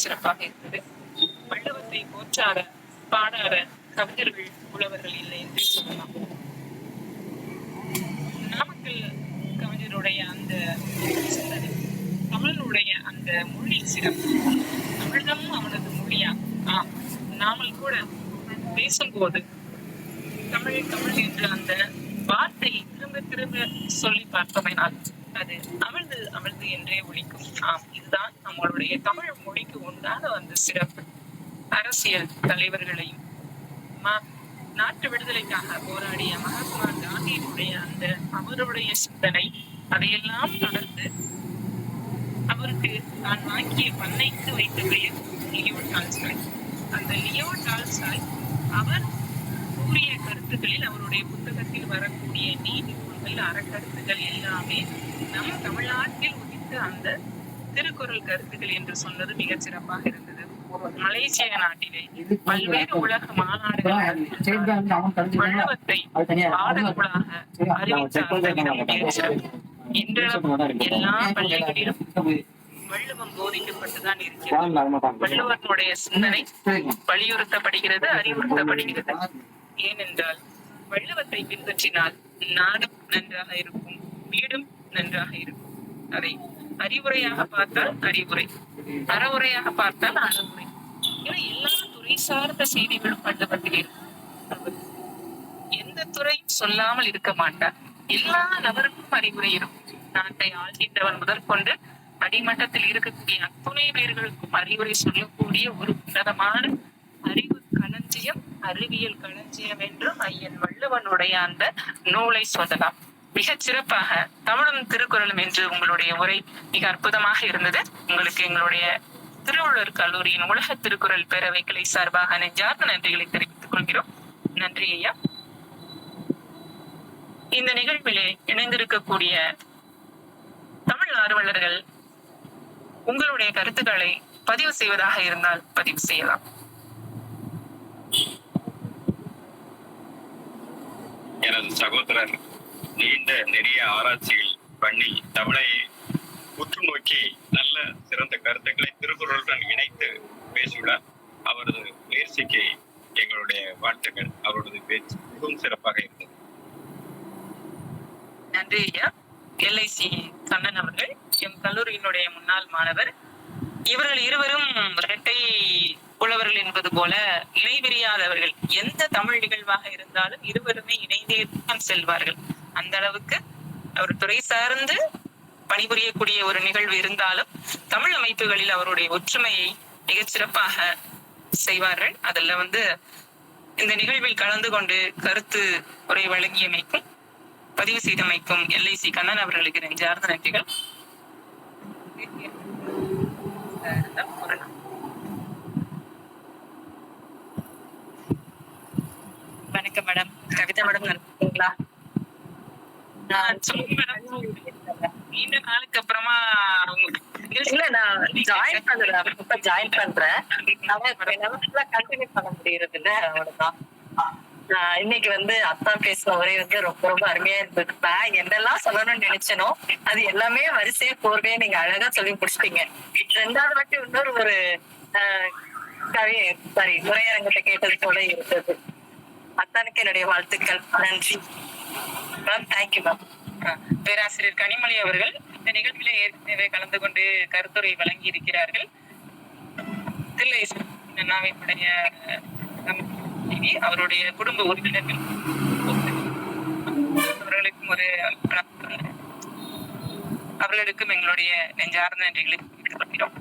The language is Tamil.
மிகச்சிறப்பாக இருந்தது. வள்ளுவத்தை போற்றாத பாடாத கவிஞர்கள் புலவர்கள் இல்லை என்று சொல்லலாம். நாமக்கல் கவிஞருடைய அந்த சிந்தனை, தமிழனுடைய அந்த மொழி சிறப்பு, தமிழ்தான் அவனது மொழியா. நாமல் கூட பேசும்போது தமிழ் தமிழ் என்ற அந்த வார்த்தை திரும்ப திரும்ப சொல்லி பார்த்தமையினால் அது அமிழ்ந்து அமிழ்ந்து என்றே ஒழிக்கும். இதுதான் நம்மளுடைய தமிழ் மொழிக்கு உண்டான அந்த சிறப்பு. அரசியல் தலைவர்களையும் நாட்டு விடுதலைக்காக போராடிய மகாத்மா காந்தியினுடைய அந்த அவருடைய சிந்தனை, அதையெல்லாம் தொடர்ந்து அவருக்கு நான் வாங்கிய பண்ணைக்கு வைத்த பெயர் லியோ டால்ஸ்டாய். அந்த லியோ டால்ஸ்டாய் அவர் கூறிய கருத்துக்களில், அவருடைய புத்தகத்தில் வரக்கூடிய நீதி நூல்கள், அறக்கருத்துக்கள் எல்லாமே நம் தமிழ்நாட்டில் உதித்த அந்த திருக்குறள் கருத்துக்கள் என்று சொன்னது மிகச் சிறப்பாக இருந்தது. மலேசிய நாட்டிலே பல்வேறு உலக மாநாடுகள் வள்ளுவத்தை பாடநூலாக அறிவித்தார். எல்லா பள்ளிகளிலும் வள்ளுவம் போதிக்கப்பட்டுதான் இருக்கிறது. வள்ளுவனுடைய சிந்தனை வலியுறுத்தப்படுகிறது, அறிவுறுத்தப்படுகிறது. ஏனென்றால் வள்ளுவத்தை பின்பற்றினால் நாடும் நன்றாக இருக்கும், வீடும் நன்றாக இருக்கும். அதை அறிவுரையாக பார்த்தால் அறிவுரை, அறவுரையாக பார்த்தால் அறவுரை என எல்லா துறை சார்ந்த செய்திகளும் வள்ளுவத்தில் இருக்கும். எந்த துறையும் சொல்லாமல் இருக்க மாட்டார். எல்லா நபருக்கும் அறிவுரை இருக்கும். நாட்டை ஆள்கின்றவன் முதற்கொண்டு அடிமட்டத்தில் இருக்கக்கூடிய அத்துணை பேர்களுக்கும் அறிவுரை சொல்லக்கூடிய ஒரு உன்னதமான அறிவு களஞ்சியம், அறிவியல் களஞ்சியம் என்று ஐயன் வள்ளுவனுடைய அந்த நூலை சொல்லலாம். மிகச் சிறப்பாக தமிழும் திருக்குறளும் என்று உங்களுடைய உரை மிக அற்புதமாக இருந்தது. உங்களுக்கு எங்களுடைய திருவள்ளுவர் கல்லூரியின் உலக திருக்குறள் பேரவை கிளை சார்பாக நெஞ்சார்ந்த நன்றிகளை தெரிவித்துக் கொள்கிறோம். நன்றி ஐயா. இந்த நிகழ்விலே இணைந்திருக்கக்கூடிய தமிழ் ஆர்வலர்கள் உங்களுடைய கருத்துக்களை பதிவு செய்வதாக இருந்தால் பதிவு செய்யலாம். எனது சகோதரர் நீண்ட நெறிய ஆராய்ச்சிகள் பண்ணி தமிழை உற்று நோக்கி நல்ல சிறந்த கருத்துக்களை திருக்குறளுடன் இணைத்து பேசியுள்ளார். அவரது முயற்சிக்கு எங்களுடைய வாழ்த்துக்கள். அவரது பேச்சு மிகவும் சிறப்பாக இருந்தது. நன்றி ஐயா. LIC கண்ணன் அவர்கள் எம் கல்லூரியினுடைய முன்னாள் மாணவர். இவர்கள் இருவரும் இரட்டை புலவர்கள் என்பது போல இணைபிரியாதவர்கள். எந்த தமிழ் நிகழ்வாக இருந்தாலும் இருவருமே இணைந்தே தான் செல்வார்கள். அந்த அளவுக்கு அவர் துறை சார்ந்து பணிபுரியக்கூடிய ஒரு நிகழ்வு இருந்தாலும் தமிழ் அமைப்புகளில் அவருடைய ஒற்றுமையை மிகச் சிறப்பாக செய்வார்கள். அதுல இந்த நிகழ்வில் கலந்து கொண்டு கருத்து உரை வழங்கியமைக்கும் பதிவு செய்தமைக்கும் LIC கண்ணன் அவர்களுக்கு நெஞ்சார்ந்த நன்றிகள். வணக்கம் மேடம். கவிதா மேடம் இருக்கீங்களா? நீண்ட நாளுக்கு அப்புறமா இல்ல, நான் ஜாயின் பண்றேன். கண்டினியூ பண்ண முடியறது இல்ல, அவ்வளவுதான். இன்னைக்கு அத்தா பேசின உரை ரொம்ப ரொம்ப அருமையா இருந்தது. நான் என்னெல்லாம் சொல்லணும்னு நினைச்சனோ அது எல்லாமே வரிசையா கோர்வையா நீங்க அழகா சொல்லி முடிச்சிட்டீங்க. ரெண்டாவது வாட்டி இன்னொரு ஒரு உரையரங்கத்தை கேட்டது போல இருந்தது. அத்தானுக்கு என்னுடைய வாழ்த்துக்கள். நன்றி மேம். Thank you ma'am. பேராசிரியர் கனிமொழி அவர்கள் இந்த நிகழ்ச்சியில ஏற்கனவே கலந்து கொண்டு கருத்துரை வழங்கி இருக்கிறார்கள். அவருடைய குடும்ப உறுப்பினர்கள் அவர்களுக்கும் எங்களுடைய நெஞ்சார்ந்த நன்றிகளை தெரிவித்துக் கொள்கிறோம்.